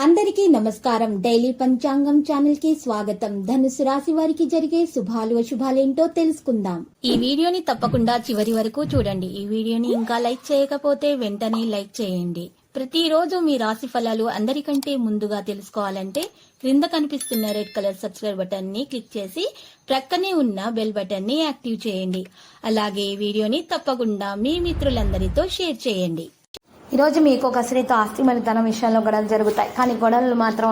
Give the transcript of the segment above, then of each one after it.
అందరికీ నమస్కారం. డైలీ పంచాంగం ఛానల్ కి స్వాగతం. ధనుసు రాశి వారికి జరిగే శుభాలు అశుభాలేంటో తెలుసుకుందాం. ఈ వీడియోని తప్పకుండా చివరి వరకు చూడండి. ఈ వీడియోని ఇంకా లైక్ చేయకపోతే వెంటనే లైక్ చేయండి. ప్రతిరోజు మీ రాశి ఫలాలు అందరికంటే ముందుగా తెలుసుకోవాలంటే క్రింద కనిపిస్తున్న రెడ్ కలర్ సబ్స్క్రైబ్ బటన్ ని క్లిక్ చేసి ప్రక్కనే ఉన్న బెల్ బటన్ ని యాక్టివ్ చేయండి. అలాగే ఈ వీడియోని తప్పకుండా మీ మిత్రులందరితో షేర్ చేయండి. ఈరోజు మీకు ఒక స్త్రీతో ఆస్తి మరియు ధనం విషయంలో గొడవలు జరుగుతాయి. కానీ గొడవలు మాత్రం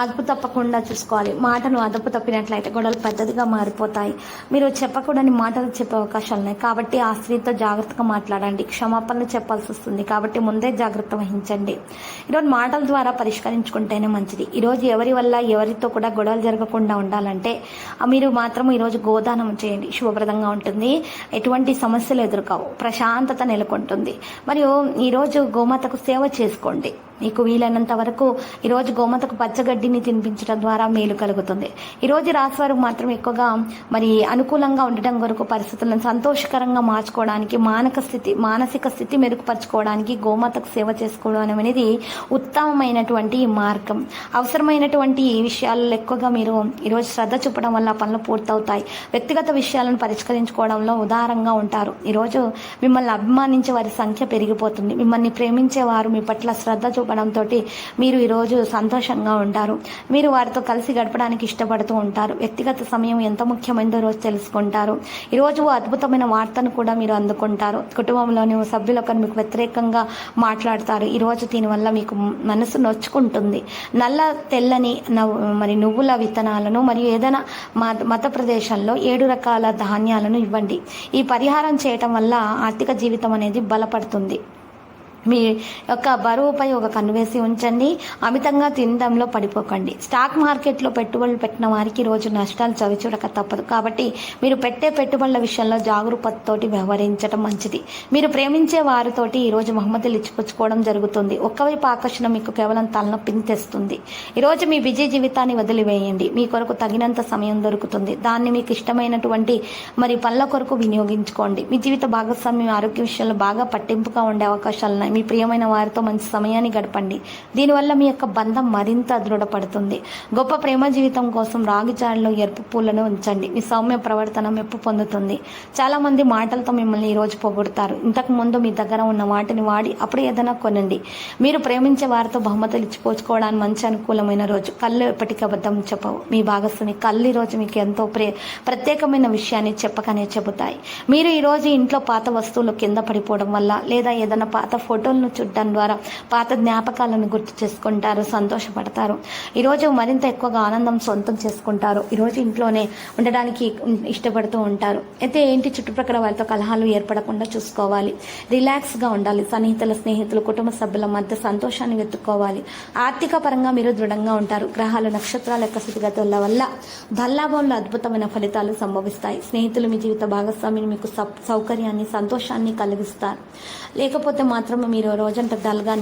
అదుపు తప్పకుండా చూసుకోవాలి. మాటను అదుపు తప్పినట్లయితే గొడవలు పెద్దదిగా మారిపోతాయి. మీరు చెప్పకూడని మాటలు చెప్పే అవకాశాలు ఉన్నాయి. కాబట్టి ఆ స్త్రీతో జాగ్రత్తగా మాట్లాడండి. క్షమాపణలు చెప్పాల్సి వస్తుంది. కాబట్టి ముందే జాగ్రత్త వహించండి. ఈరోజు మాటల ద్వారా పరిష్కరించుకుంటేనే మంచిది. ఈరోజు ఎవరి వల్ల ఎవరితో కూడా గొడవలు జరగకుండా ఉండాలంటే మీరు మాత్రం ఈరోజు గోదానం చేయండి. శుభప్రదంగా ఉంటుంది. ఎటువంటి సమస్యలు ఎదుర్కోవు. ప్రశాంతత నెలకొంటుంది. మరియు ఈరోజు గోమాతకు సేవ చేసుకోండి. మీకు వీలైనంత వరకు ఈరోజు గోమాతకు పచ్చగడ్డిని తినిపించడం ద్వారా మేలు కలుగుతుంది. ఈరోజు రాశివారు మాత్రం ఎక్కువగా అనుకూలంగా ఉండటం కొరకు పరిస్థితులను సంతోషకరంగా మార్చుకోవడానికి మానసిక స్థితి మెరుగుపరచుకోవడానికి గోమాతకు సేవ చేసుకోవడం అనేది ఉత్తమమైనటువంటి మార్గం. అవసరమైనటువంటి విషయాల్లో ఎక్కువగా మీరు ఈరోజు శ్రద్ధ చూపడం వల్ల పనులు పూర్తవుతాయి. వ్యక్తిగత విషయాలను పరిష్కరించుకోవడంలో ఉదారంగా ఉంటారు. ఈరోజు మిమ్మల్ని అభిమానించే వారి సంఖ్య పెరిగిపోతుంది. మిమ్మల్ని ప్రేమించేవారు మీ పట్ల శ్రద్ధ చూపడంతో మీరు ఈరోజు సంతోషంగా ఉంటారు. మీరు వారితో కలిసి గడపడానికి ఇష్టపడుతూ ఉంటారు. వ్యక్తిగత సమయం ఎంత ముఖ్యమైనదో రోజు తెలుసుకుంటారు. ఈరోజు అద్భుతమైన వార్తను కూడా మీరు అందుకుంటారు. కుటుంబంలోని సభ్యులొకరు మీకు వ్యతిరేకంగా మాట్లాడతారు. ఈరోజు దీనివల్ల మీకు మనసు నొచ్చుకుంటుంది. నల్ల తెల్లని నువ్వుల విత్తనాలను మరియు ఏదైనా మత ప్రదేశంలో 7 రకాల ధాన్యాలను ఇవ్వండి. ఈ పరిహారం చేయటం వల్ల ఆర్థిక జీవితం అనేది బలపడుతుంది. మీ యొక్క బరువుపై ఒక కన్నువేసి ఉంచండి. అమితంగా తినడంలో పడిపోకండి. స్టాక్ మార్కెట్లో పెట్టుబడులు పెట్టిన వారికి రోజు నష్టాలు చవిచూడక తప్పదు. కాబట్టి మీరు పెట్టే పెట్టుబడుల విషయంలో జాగరూకతతోటి వ్యవహరించడం మంచిది. మీరు ప్రేమించే వారితోటి ఈరోజు బహుమతులు ఇచ్చిపుచ్చుకోవడం జరుగుతుంది. ఒక్కవైపు ఆకర్షణ మీకు కేవలం తలనొప్పిని తెస్తుంది. ఈరోజు మీ బిజీ జీవితాన్ని వదిలివేయండి. మీ కొరకు తగినంత సమయం దొరుకుతుంది. దాన్ని మీకు ఇష్టమైనటువంటి పనుల కొరకు వినియోగించుకోండి. మీ జీవిత భాగస్వామి ఆరోగ్య విషయంలో బాగా పట్టింపుగా ఉండే అవకాశాలు మీ ప్రియమైన వారితో మంచి సమయాన్ని గడపండి. దీనివల్ల మీ యొక్క బంధం మరింత దృఢపడుతుంది. గొప్ప ప్రేమ జీవితం కోసం రాగి జాడలో ఎరుపు పూలను ఉంచండి. మీ సౌమ్య ప్రవర్తన మెప్పు పొందుతుంది. చాలా మంది మాటలతో మిమ్మల్ని ఈరోజు పొగుడుతారు. ఇంతకు ముందు మీ దగ్గర ఉన్న వాటిని వాడి అప్పుడు ఏదైనా కొనండి. మీరు ప్రేమించే వారితో బహుమతులు ఇచ్చిపోచుకోవడానికి మంచి అనుకూలమైన రోజు. కళ్ళు ఎప్పటికీ అబద్ధం చెప్పవు. మీ భాగస్వామి కళ్ళు ఈరోజు మీకు ఎంతో ప్రత్యేకమైన విషయాన్ని చెప్పకనే చెబుతాయి. మీరు ఈరోజు ఇంట్లో పాత వస్తువులు కింద పడిపోవడం వల్ల లేదా ఏదైనా పాత ఫోటోలను చూడటం ద్వారా పాత జ్ఞాపకాలను గుర్తు చేసుకుంటారు. సంతోషపడతారు. ఈరోజు మరింత ఎక్కువగా ఆనందం సొంతం చేసుకుంటారు. ఈరోజు ఇంట్లోనే ఉండడానికి ఇష్టపడుతూ ఉంటారు. అయితే చుట్టుప్రక్కల వారితో కలహాలు ఏర్పడకుండా చూసుకోవాలి. రిలాక్స్గా ఉండాలి. స్నేహితులు కుటుంబ సభ్యుల మధ్య సంతోషాన్ని వెతుక్కోవాలి. ఆర్థిక పరంగా మీరు దృఢంగా ఉంటారు. గ్రహాలు నక్షత్రాల యొక్క స్థితిగతుల వల్ల ధనలాభంలో అద్భుతమైన ఫలితాలు సంభవిస్తాయి. స్నేహితులు మీ జీవిత భాగస్వామిని మీకు సౌకర్యాన్ని సంతోషాన్ని కలిగిస్తారు. లేకపోతే మాత్రం మీరు రోజంతా డల్గా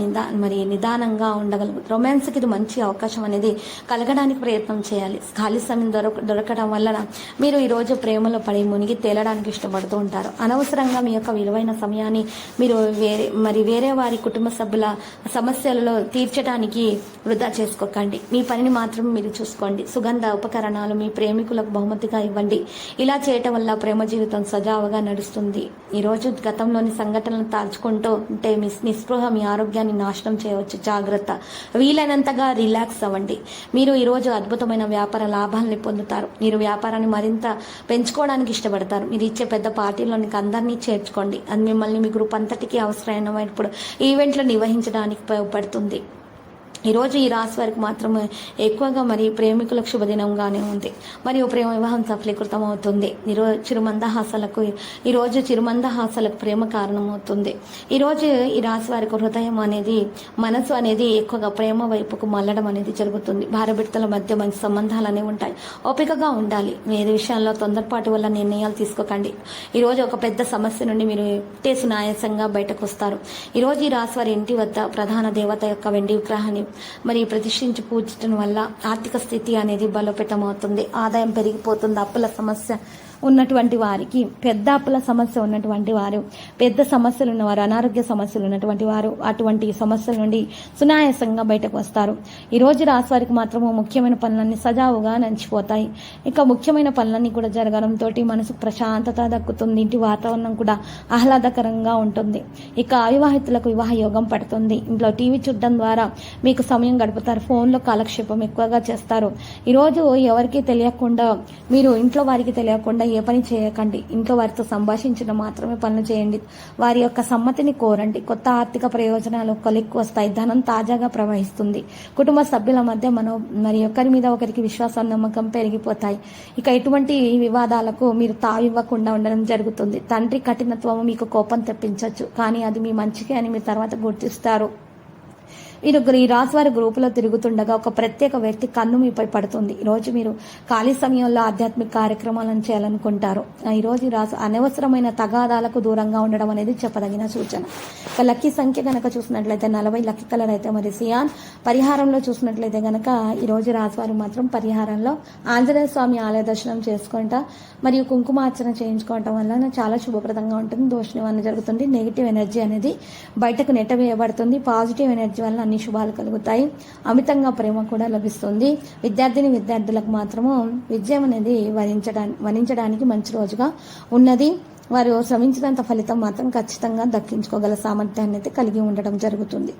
నిదానంగా ఉండగలరు. రొమాన్స్కి ఇది మంచి అవకాశం అనేది కలగడానికి ప్రయత్నం చేయాలి. ఖాళీ సమయం దొరకడం వలన మీరు ఈరోజు ప్రేమలో పడి మునిగి తేలడానికి ఇష్టపడుతూ ఉంటారు. అనవసరంగా మీ యొక్క విలువైన సమయాన్ని మీరు వేరే వారి కుటుంబ సభ్యుల సమస్యలలో తీర్చడానికి వృధా చేసుకోకండి. మీ పనిని మాత్రం మీరు చూసుకోండి. సుగంధ ఉపకరణాలు మీ ప్రేమికులకు బహుమతిగా ఇవ్వండి. ఇలా చేయటం వల్ల ప్రేమ జీవితం సజావుగా నడుస్తుంది. ఈరోజు గతంలోని సంఘటనలు తాల్చుకుంటూ ఉంటే మీ నిస్పృహ మీ ఆరోగ్యాన్ని నాశనం చేయవచ్చు. జాగ్రత్త. వీలైనంతగా రిలాక్స్ అవ్వండి. మీరు ఈరోజు అద్భుతమైన వ్యాపార లాభాలని పొందుతారు. మీరు వ్యాపారాన్ని మరింత పెంచుకోవడానికి ఇష్టపడతారు. మీరు ఇచ్చే పెద్ద పార్టీలోనికి అందరినీ చేర్చుకోండి. అది మిమ్మల్ని మీ గ్రూప్ అంతటికీ అవసరమైనప్పుడు ఈవెంట్లు నిర్వహించడానికి ఉపయోగపడుతుంది. ఈరోజు ఈ రాశి వారికి మాత్రమే ఎక్కువగా ప్రేమికులకు శుభదినంగానే ఉంది. మరియు ప్రేమ వివాహం సఫలీకృతం అవుతుంది. ఈరోజు చిరుమందహాసాలకు ప్రేమ కారణమవుతుంది. ఈరోజు ఈ రాశి వారికి హృదయం అనేది మనసు అనేది ఎక్కువగా ప్రేమ వైపుకు మళ్ళడం అనేది జరుగుతుంది. భార్యాభర్తల మధ్య మంచి సంబంధాలు అనేవి ఉంటాయి. ఓపికగా ఉండాలి. ఏది విషయాల్లో తొందరపాటు వల్ల నిర్ణయాలు తీసుకోకండి. ఈరోజు ఒక పెద్ద సమస్య నుండి మీరు సునాయాసంగా బయటకు వస్తారు. ఈరోజు ఈ రాశి వారి ఇంటి వద్ద ప్రధాన దేవత యొక్క వెండి విగ్రహాన్ని ప్రతిష్ఠించి పూజించడం వల్ల ఆర్థిక స్థితి అనేది బలోపేతం అవుతుంది. ఆదాయం పెరిగిపోతుంది. అప్పుల సమస్య ఉన్నటువంటి వారికి, పెద్ద అప్పుల సమస్య ఉన్నటువంటి వారు, పెద్ద సమస్యలు ఉన్నవారు, అనారోగ్య సమస్యలు ఉన్నటువంటి వారు అటువంటి సమస్యల నుండి సునాయాసంగా బయటకు వస్తారు. ఈ రోజు రాశి వారికి మాత్రము ముఖ్యమైన పనులన్నీ సజావుగా నంచిపోతాయి. ఇక ముఖ్యమైన పనులన్నీ కూడా జరగడంతో మనసుకు ప్రశాంతత దక్కుతుంది. ఇంటి వాతావరణం కూడా ఆహ్లాదకరంగా ఉంటుంది. ఇక అవివాహితులకు వివాహ యోగం పడుతుంది. ఇంట్లో టీవీ చూడడం ద్వారా మీకు సమయం గడుపుతారు. ఫోన్లో కాలక్షేపం ఎక్కువగా చేస్తారు. ఈరోజు ఎవరికి తెలియకుండా, మీరు ఇంట్లో వారికి తెలియకుండా ఏ పని చేయకండి. ఇంట్లో వారితో సంభాషించడం మాత్రమే పనులు చేయండి. వారి యొక్క సమ్మతిని కోరండి. కొత్త ఆర్థిక ప్రయోజనాలు కొలిక్కి వస్తాయి. ధనం తాజాగా ప్రవహిస్తుంది. కుటుంబ సభ్యుల మధ్య మరి ఒకరి మీద ఒకరికి విశ్వాసం, నమ్మకం పెరిగిపోతాయి. ఇక ఎటువంటి వివాదాలకు మీరు తావివ్వకుండా ఉండడం జరుగుతుంది. తండ్రి కఠినత్వము మీకు కోపం తెప్పించవచ్చు, కానీ అది మీ మంచికే అని మీరు తర్వాత గుర్తిస్తారు. ఈ రాశి వారి గ్రూపులో తిరుగుతుండగా ఒక ప్రత్యేక వ్యక్తి కన్ను మీపై పడుతుంది. ఈరోజు మీరు ఖాళీ సమయంలో ఆధ్యాత్మిక కార్యక్రమాలను చేయాలనుకుంటారు. ఈరోజు ఈ రాశి అనవసరమైన తగాదాలకు దూరంగా ఉండడం అనేది చెప్పదగిన సూచన. ఇక లక్కీ సంఖ్య కనుక చూసినట్లయితే 40, లక్కీ కలర్ అయితే మరి సియాన్. పరిహారంలో చూసినట్లయితే కనుక ఈరోజు రాశి వారు మాత్రం పరిహారంలో ఆంజనేయ స్వామి ఆలయ దర్శనం చేసుకుంటా మరియు కుంకుమార్చన చేయించుకోవటం వల్ల చాలా శుభప్రదంగా ఉంటుంది. దోష నివారణ జరుగుతుంది. నెగిటివ్ ఎనర్జీ అనేది బయటకు నెట్టవేయబడుతుంది. పాజిటివ్ ఎనర్జీ వల్ల అన్ని శుభాలు కలుగుతాయి. అమితంగా ప్రేమ కూడా లభిస్తుంది. విద్యార్థులకు మాత్రము విజయం అనేది వరించడానికి మంచి రోజుగా ఉన్నది. వారు శ్రమించినంత ఫలితం మాత్రం ఖచ్చితంగా దక్కించుకోగల సామర్థ్యాన్ని అయితే కలిగి ఉండడం జరుగుతుంది.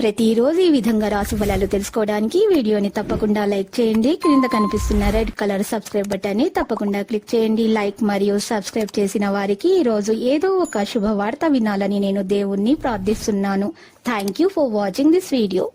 ప్రతిరోజు ఈ విధంగా రాశి ఫలాలు తెలుసుకోవడానికి వీడియోని తప్పకుండా లైక్ చేయండి. క్రింద కనిపిస్తున్న రెడ్ కలర్ సబ్స్క్రైబ్ బటన్ ని తప్పకుండా క్లిక్ చేయండి. లైక్ మరియు సబ్స్క్రైబ్ చేసిన వారికి ఈ రోజు ఏదో ఒక శుభవార్త వినాలని నేను దేవుణ్ణి ప్రార్థిస్తున్నాను. Thank you for watching this video.